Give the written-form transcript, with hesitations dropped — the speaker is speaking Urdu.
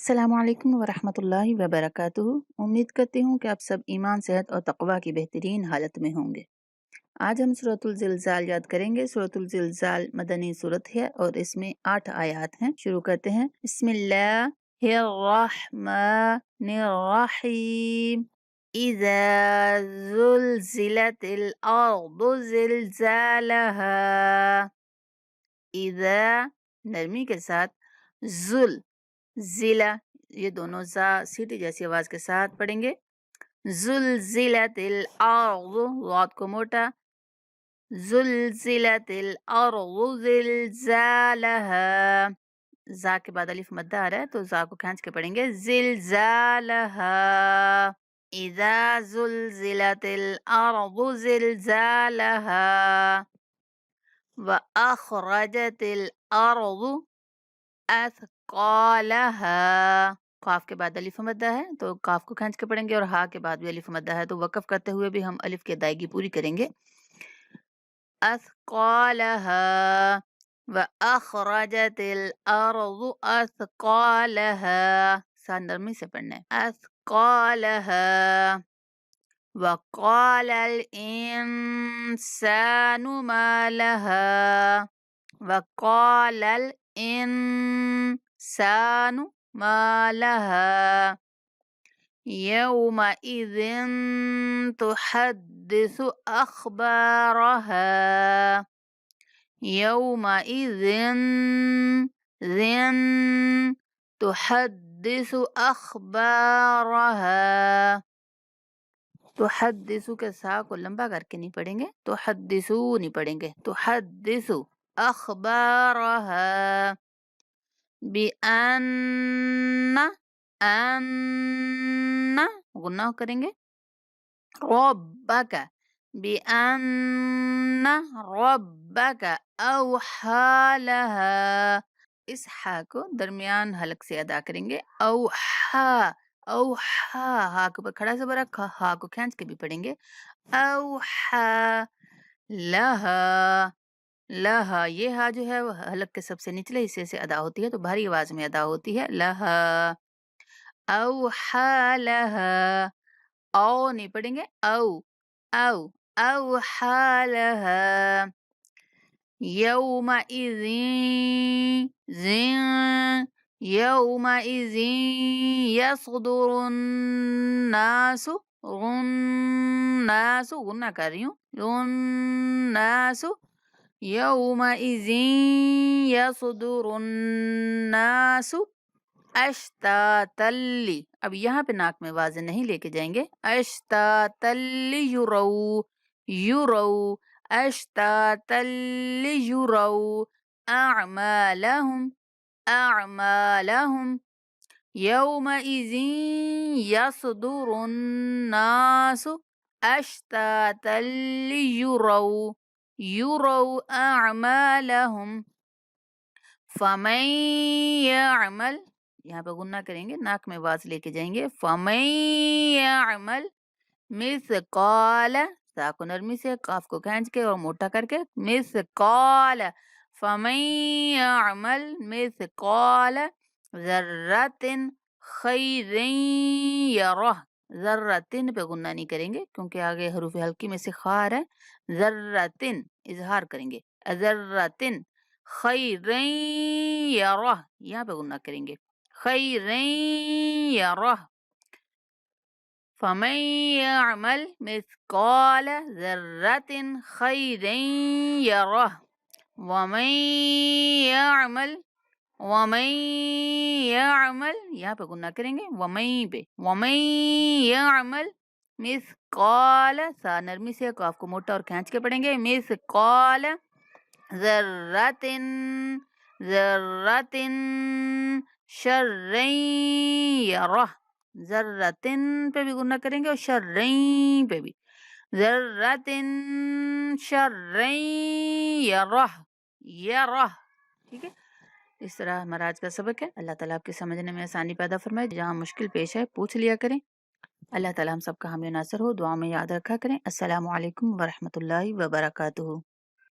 السلام علیکم ورحمۃ اللہ وبرکاتہ۔ امید کرتی ہوں کہ آپ سب ایمان، صحت اور تقوی کی بہترین حالت میں ہوں گے۔ آج ہم سورۃ الزلزال یاد کریں گے۔ سورۃ الزلزال مدنی سورت ہے اور اس میں 8 آیات ہیں۔ شروع کرتے ہیں۔ بسم اللہ الرحمن الرحیم۔ اذا زلزلت الارض زلزالها۔ اذا نرمی کے ساتھ، ضلع یہ دونوں زا سیٹی جیسی آواز کے ساتھ پڑھیں گے۔ زلزلت الارض، غاد کو موٹا، زلزلت الارض زلزالها، زا کے بعد الف مدہ آ رہا ہے تو زا کو کھینچ کے پڑھیں گے، زلزالها۔ اذا زلزلت الارض زلزالها واخرجت الارض اثقالها، قاف کے بعد الف مدہ ہے تو قاف کو کھینچ کے پڑھیں گے، اور ہا کے بعد بھی الف مدہ ہے تو وقف کرتے ہوئے بھی ہم الف کی ادائیگی پوری کریں گے۔ اثقالها واخرجت الارض اثقالها، سا نرمی سے پڑھنا ہے، اثقالها۔ وقال الانسان ما لها، وقال الانسان ما لها يومئذ تحدث أخبارها، يومئذ تحدث أخبارها، تحدث کے سا کو لمبا کر کے نہیں پڑھیں گے، تحدثو نہیں پڑھیں گے، تحدث أخبارها بأن غنہ کریں گے، ربک بأن ربک اوحا لها، اس ہا کو درمیان حلق سے ادا کریں گے، اوحا، اوحا، ہا کے اوپر کھڑا زبر رکھا، ہا کو کھینچ کے بھی پڑھیں گے، اوحا لها، لہا، یہ ہا جو ہے وہ حلق کے سب سے نچلے حصے سے ادا ہوتی ہے تو بھاری آواز میں ادا ہوتی ہے، لہا، اوحا لہا، او نہیں پڑھیں گے، او، او، اوحا لہا، یومئذ، یومئذ یصدر الناس، الناس غنہ کر رہی ہوں، الناس یومئذ یصدر الناس اشتاتا، اب یہاں پہ ناک میں واضح نہیں لے کے جائیں گے، اشتاتا لیروا، یروا، اشتاتا لیروا اعمالهم، اعمالهم یومئذ یصدر الناس اشتاتا لیروا، یروا اعمالهم فمن یعمل، یہاں پہ غنہ کریں گے، ناک میں واز لے کے جائیں گے، فمن یعمل مثقال، سا کو نرمی سے قاف کو کھینچ کے اور موٹا کر کے، مثقال، فمن یعمل مثقال ذرۃ خیر یرہ، ذرۃ پہ غنہ نہیں کریں گے کیونکہ آگے حروف حلقی میں سے خار ہے، ذرۃ اظہار کریں گے، ذرۃ خیر یرہ، یہاں پہ غنہ کریں گے، خیر یرہ، فمن یعمل مثقال ذرۃ خیر یرہ، ومن یعمل، ومن یعمل، یہاں پہ غنہ کریں گے، ومن پہ، ومن یعمل مثقال، سا نرمی سے قاف کو موٹا اور کھینچ کے پڑھیں گے، مثقال ذرۃ، ذرۃ شر یرہ، ذرۃ پہ بھی غنہ کریں گے اور شر پہ بھی، ذرۃ شر یرہ، یرہ، ٹھیک ہے۔ اس طرح ہمارا آج کا سبق ہے۔ اللہ تعالیٰ آپ کے سمجھنے میں آسانی پیدا فرمائے، جہاں مشکل پیش ہے پوچھ لیا کریں۔ اللہ تعالیٰ ہم سب کا حامی و ناصر ہو، دعا میں یاد رکھا کریں۔ السلام علیکم ورحمۃ اللہ وبرکاتہ۔